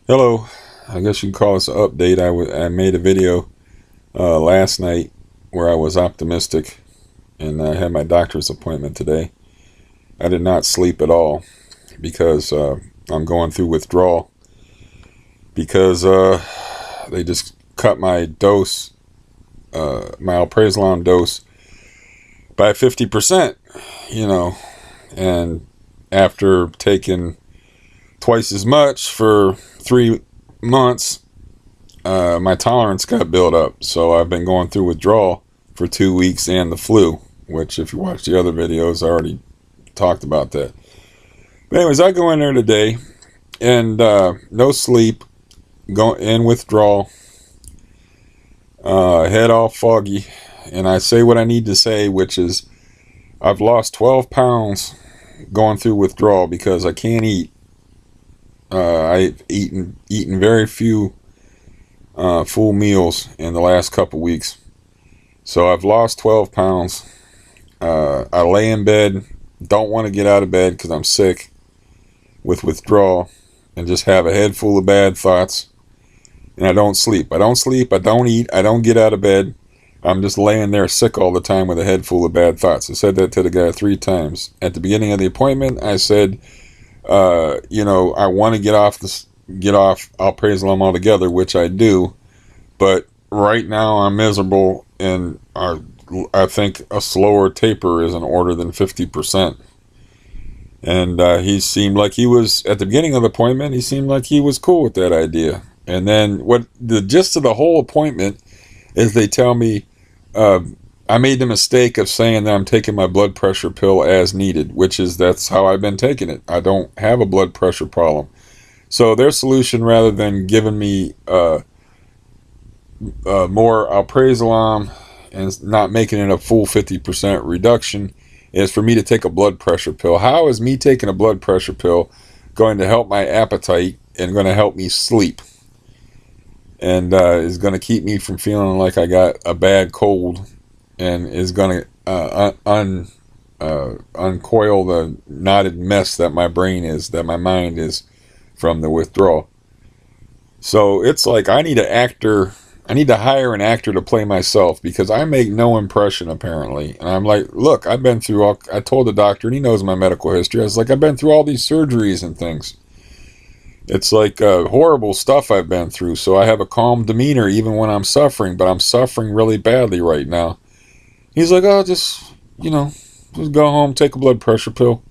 Hello, I guess you can call this an update. I made a video last night where I was optimistic and I had my doctor's appointment today. I did not sleep at all because I'm going through withdrawal because they just cut my dose, my alprazolam dose by 50%, you know, and after taking twice as much for 3 months, my tolerance got built up. So I've been going through withdrawal for 2 weeks and the flu, which if you watch the other videos, I already talked about that. But anyways, I go in there today and no sleep, go in withdrawal, head all foggy, and I say what I need to say, which is I've lost 12 pounds going through withdrawal because I can't eat. I've eaten very few full meals in the last couple weeks. So I've lost 12 pounds. I lay in bed, don't want to get out of bed because I'm sick with withdrawal, and just have a head full of bad thoughts. And I don't sleep. I don't eat, I don't get out of bed. I'm just laying there sick all the time with a head full of bad thoughts. I said that to the guy 3 times. At the beginning of the appointment, I said, I want to get off alprazolam altogether, which I do, but right now I'm miserable, and I think a slower taper is in order than 50%. And he seemed like he was, at the beginning of the appointment, he seemed like he was cool with that idea. And then what the gist of the whole appointment is, they tell me I made the mistake of saying that I'm taking my blood pressure pill as needed, that's how I've been taking it. I don't have a blood pressure problem. So their solution, rather than giving me more alprazolam and not making it a full 50% reduction, is for me to take a blood pressure pill. How is me taking a blood pressure pill going to help my appetite and going to help me sleep? And is going to keep me from feeling like I got a bad cold, and is going to uncoil the knotted mess that my brain is, that my mind is, from the withdrawal. So it's like I need to hire an actor to play myself, because I make no impression apparently. And I'm like, look, I told the doctor, and he knows my medical history. I was like, I've been through all these surgeries and things. It's like horrible stuff I've been through. So I have a calm demeanor even when I'm suffering, but I'm suffering really badly right now. He's like, oh, just go home, take a blood pressure pill.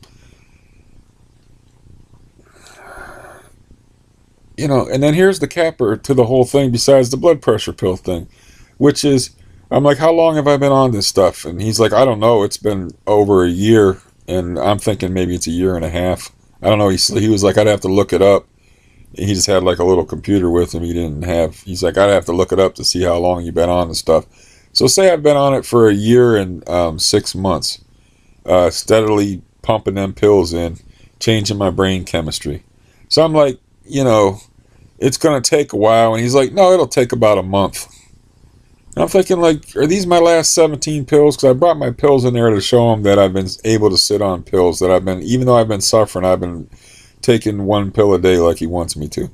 And then here's the capper to the whole thing, besides the blood pressure pill thing, which is, I'm like, how long have I been on this stuff? And he's like, I don't know. It's been over a year. And I'm thinking maybe it's a year and a half. I don't know. He was like, I'd have to look it up. He just had like a little computer with him. He's like, I'd have to look it up to see how long you've been on the stuff. So say I've been on it for a year and 6 months, steadily pumping them pills in, changing my brain chemistry. So I'm like, it's going to take a while. And he's like, no, it'll take about a month. And I'm thinking, like, are these my last 17 pills? Because I brought my pills in there to show him that I've been able to sit on pills, even though I've been suffering, I've been taking one pill a day like he wants me to.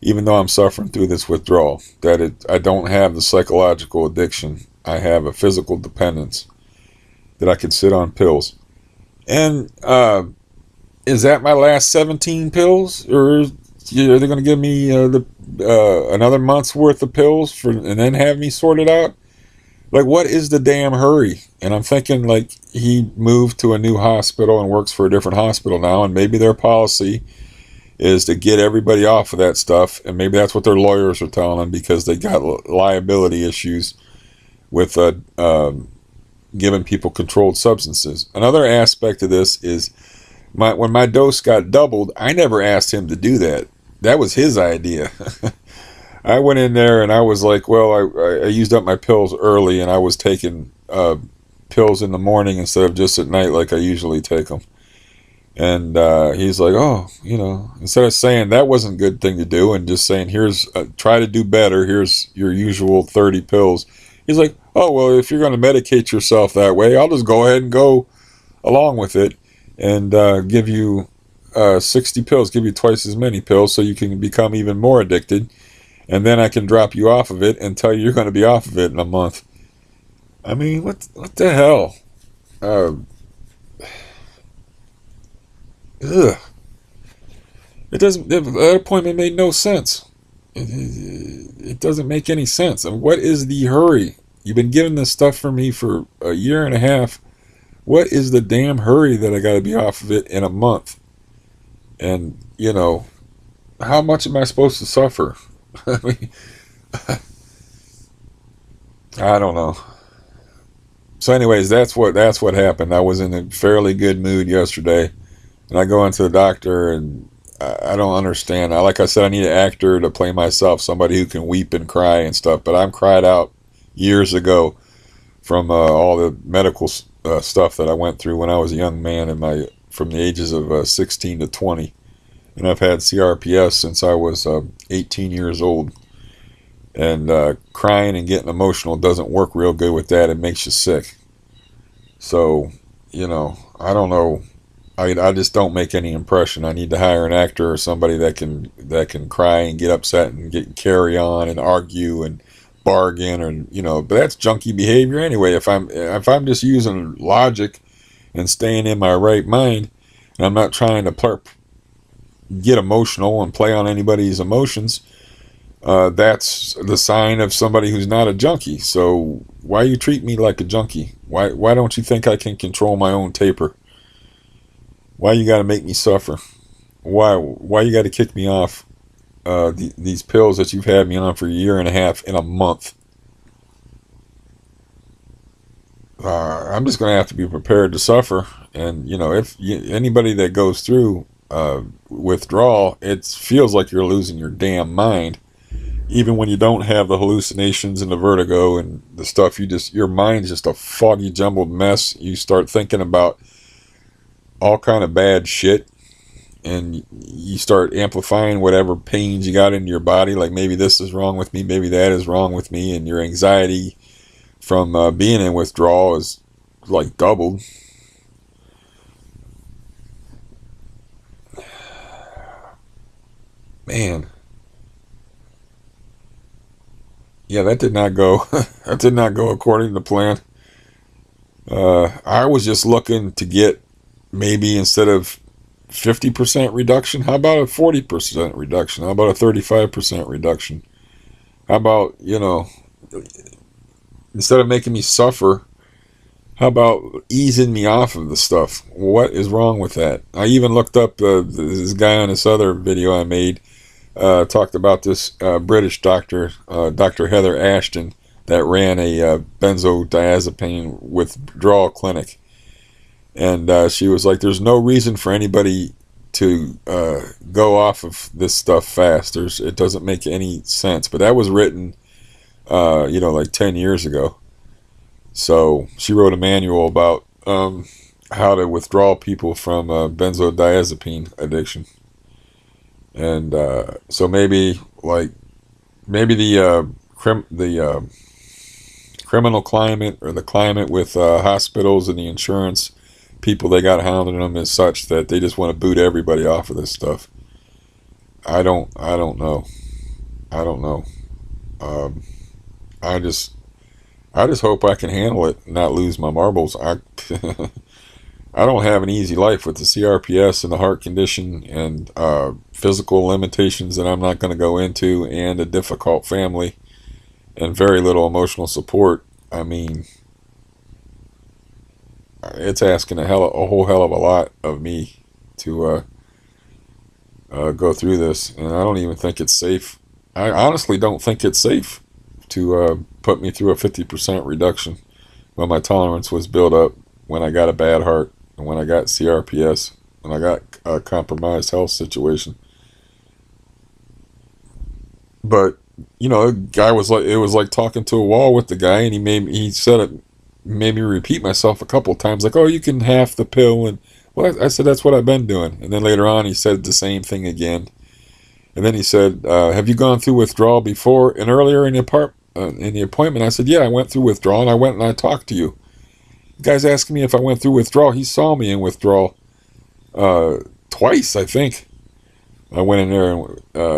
Even though I'm suffering through this withdrawal, I don't have the psychological addiction. I have a physical dependence that I can sit on pills. And is that my last 17 pills? Or are they going to give me another month's worth of pills and then have me sorted out? Like, what is the damn hurry? And I'm thinking, like, he moved to a new hospital and works for a different hospital now, and maybe their policy is to get everybody off of that stuff, and maybe that's what their lawyers are telling them, because they got liability issues with giving people controlled substances. Another aspect of this is, when my dose got doubled, I never asked him to do that. That was his idea. I went in there and I was like, well, I used up my pills early, and I was taking pills in the morning instead of just at night like I usually take them. And he's like, oh, instead of saying that wasn't a good thing to do and just saying, try to do better, here's your usual 30 pills. He's like, oh, well, if you're going to medicate yourself that way, I'll just go ahead and go along with it and give you 60 pills, give you twice as many pills so you can become even more addicted. And then I can drop you off of it and tell you you're going to be off of it in a month. I mean, what the hell? Uh, ugh. It doesn't. That appointment made no sense. It doesn't make any sense. And what is the hurry? You've been giving this stuff for me for a year and a half. What is the damn hurry that I got to be off of it in a month? And, how much am I supposed to suffer? I mean, I don't know. So anyways, that's what happened. I was in a fairly good mood yesterday, and I go into the doctor, and I don't understand. Like I said, I need an actor to play myself, somebody who can weep and cry and stuff. But I'm cried out years ago from all the medical stuff that I went through when I was a young man, from the ages of 16 to 20, and I've had CRPS since I was 18 years old. And crying and getting emotional doesn't work real good with that. It makes you sick. So, I don't know. I just don't make any impression. I need to hire an actor or somebody that can cry and get upset and carry on and argue and bargain, or but that's junky behavior anyway. If I'm just using logic and staying in my right mind, and I'm not trying to get emotional and play on anybody's emotions, that's the sign of somebody who's not a junkie. So why you treat me like a junkie? Why don't you think I can control my own taper? Why you got to make me suffer? Why you got to kick me off these pills that you've had me on for a year and a half in a month? I'm just going to have to be prepared to suffer. And if anybody that goes through withdrawal, it feels like you're losing your damn mind. Even when you don't have the hallucinations and the vertigo and the stuff, your mind's just a foggy, jumbled mess. You start thinking about all kind of bad shit, and you start amplifying whatever pains you got in your body. Like, maybe this is wrong with me, maybe that is wrong with me, and your anxiety from being in withdrawal is like doubled. Man. Yeah, that did not go. That did not go according to plan. I was just looking to get, maybe instead of 50% reduction, how about a 40% reduction? How about a 35% reduction? How about instead of making me suffer, how about easing me off of the stuff? What is wrong with that? I even looked up this guy on this other video I made. Talked about this British doctor, Dr. Heather Ashton, that ran a benzodiazepine withdrawal clinic. And she was like, there's no reason for anybody to go off of this stuff fast. It doesn't make any sense. But that was written, like 10 years ago. So she wrote a manual about how to withdraw people from benzodiazepine addiction. And so maybe the criminal climate, or the climate with hospitals and the insurance people they got hounding them, is such that they just want to boot everybody off of this stuff. I don't know. I just hope I can handle it and not lose my marbles. I don't have an easy life with the CRPS and the heart condition and physical limitations that I'm not going to go into, and a difficult family and very little emotional support. I mean, it's asking a whole hell of a lot of me to go through this, and I don't even think it's safe. I honestly don't think it's safe to put me through a 50% reduction when my tolerance was built up, when I got a bad heart, and when I got CRPS, when I got a compromised health situation. But the guy it was like talking to a wall with the guy, and he made me repeat myself a couple of times, like, oh, you can half the pill. And well, I said, that's what I've been doing. And then later on he said the same thing again. And then he said, have you gone through withdrawal before? And earlier in the appointment, I said, yeah, I went through withdrawal, and I went and I talked to you. The guy's asking me if I went through withdrawal. He saw me in withdrawal twice, I think. I went in there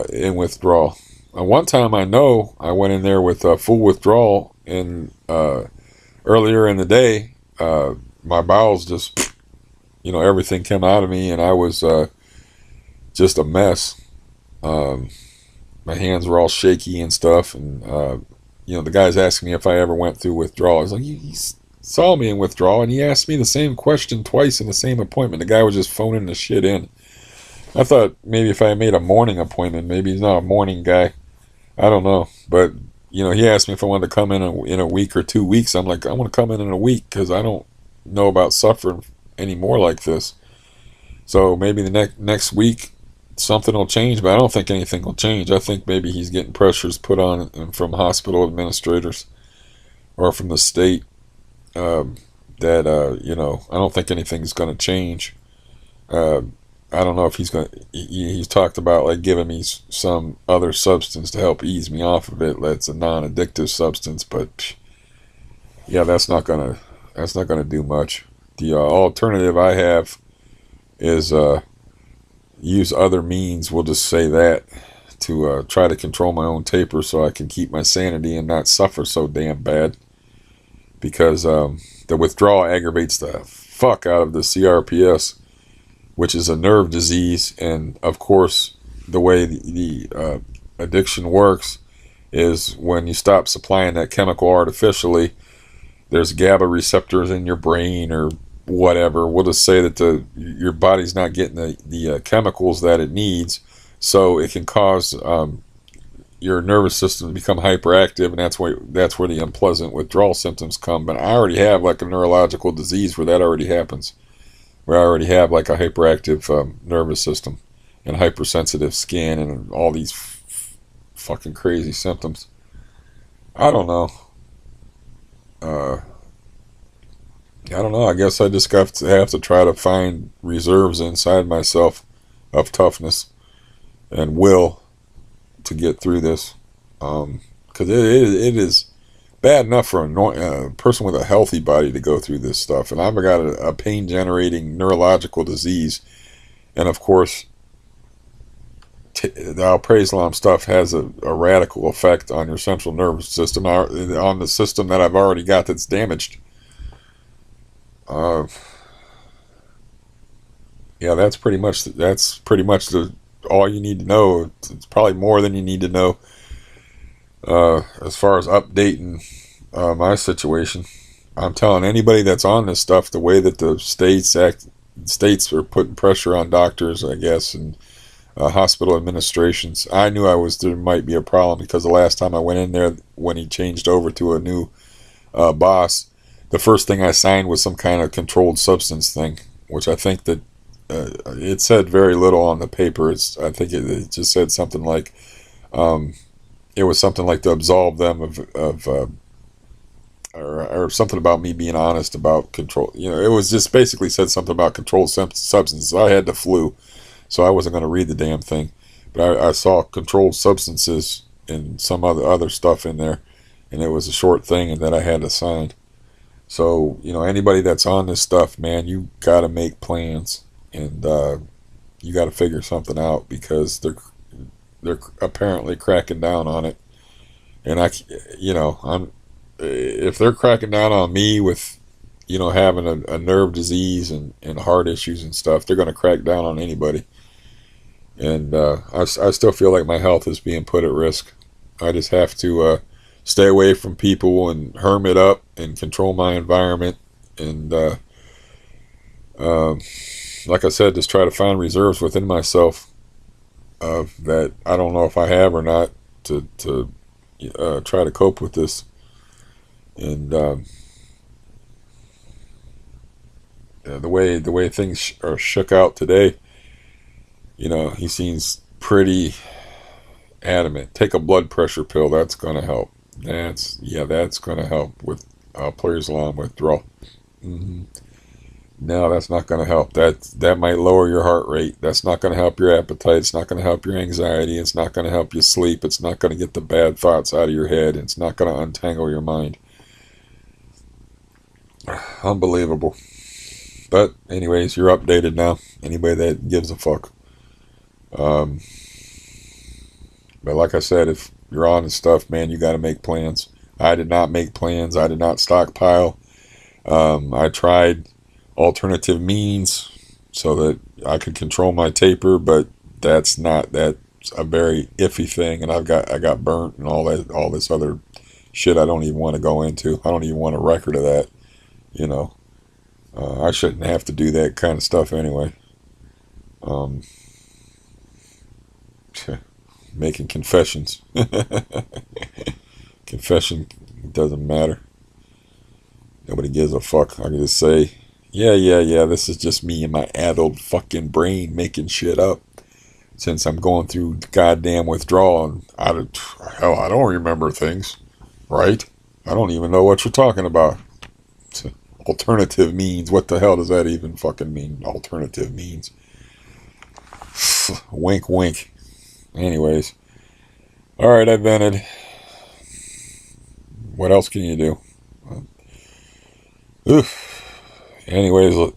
in withdrawal. One time I know I went in there with full withdrawal, and earlier in the day, my bowels just, everything came out of me, and I was just a mess. Um, my hands were all shaky and stuff, and the guys asked me if I ever went through withdrawal. I was like, you saw me in withdrawal, and he asked me the same question twice in the same appointment. The guy was just phoning the shit in. I thought maybe if I made a morning appointment, maybe he's not a morning guy. I don't know, but he asked me if I wanted to come in a week or 2 weeks. I'm like, I want to come in a week because I don't know about suffering anymore like this. So maybe the next week something will change, but I don't think anything will change. I think maybe he's getting pressures put on him from hospital administrators or from the state that I don't think anything's going to change. I don't know if he's going to, he's talked about like giving me some other substance to help ease me off of it. That's a non-addictive substance, but yeah, that's not going to do much. The alternative I have is use other means, we'll just say that, to try to control my own taper so I can keep my sanity and not suffer so damn bad. Because the withdrawal aggravates the fuck out of the CRPS, which is a nerve disease. And of course, the way the addiction works is when you stop supplying that chemical artificially, there's GABA receptors in your brain or whatever. We'll just say that your body's not getting the chemicals that it needs, so it can cause your nervous system to become hyperactive, and that's where the unpleasant withdrawal symptoms come. But I already have like a neurological disease where that already happens, where I already have like a hyperactive nervous system and hypersensitive skin and all these fucking crazy symptoms. I don't know. I don't know. I guess I just have to try to find reserves inside myself of toughness and will to get through this. Because it is bad enough for a person with a healthy body to go through this stuff. And I've got a pain-generating neurological disease. And of course, the alprazolam stuff has a radical effect on your central nervous system, on the system that I've already got that's damaged. Yeah, that's pretty much all you need to know. It's probably more than you need to know as far as updating my situation. I'm telling anybody that's on this stuff, the way that the states are putting pressure on doctors, I guess, and hospital administrations. I knew there might be a problem because the last time I went in there, when he changed over to a new boss, the first thing I signed was some kind of controlled substance thing, which I think that it said very little on the paper. I think it just said something like it was something like to absolve them of or something about me being honest about control. It was just basically said something about controlled substances. I had the flu, so I wasn't going to read the damn thing. But I saw controlled substances and some other stuff in there, and it was a short thing, and that I had to sign. So, anybody that's on this stuff, man, you got to make plans, and you got to figure something out, because they're apparently cracking down on it. And if they're cracking down on me with, having a nerve disease and heart issues and stuff, they're going to crack down on anybody. And I still feel like my health is being put at risk. I just have to stay away from people and hermit up and control my environment. And like I said, just try to find reserves within myself that I don't know if I have or not to try to cope with this. And the way things are shook out today, he seems pretty adamant. Take a blood pressure pill. That's going to help. That's going to help with alprazolam withdrawal. No, that's not going to help. That might lower your heart rate. That's not going to help your appetite. It's not going to help your anxiety. It's not going to help you sleep. It's not going to get the bad thoughts out of your head. It's not going to untangle your mind. Unbelievable. But anyways, you're updated now. Anybody that gives a fuck. Um, but like I said, if you're on and stuff, man, you got to make plans. I did not make plans. I did not stockpile. I tried alternative means so that I could control my taper, but that's a very iffy thing, and I got burnt and all this other shit I don't even want to go into. I don't even want a record of that. You know, I shouldn't have to do that kind of stuff anyway. Um, Making confessions. Confession doesn't matter. Nobody gives a fuck. I can just say, yeah, this is just me and my adult fucking brain making shit up. Since I'm going through goddamn withdrawal, and I don't remember things, right? I don't even know what you're talking about. Alternative means, what the hell does that even fucking mean? Alternative means. Wink, wink. Anyways. Alright, I vented. What else can you do? Anyways,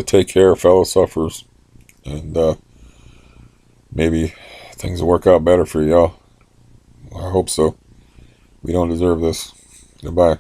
take care, fellow sufferers. And maybe things will work out better for y'all. I hope so. We don't deserve this. Goodbye.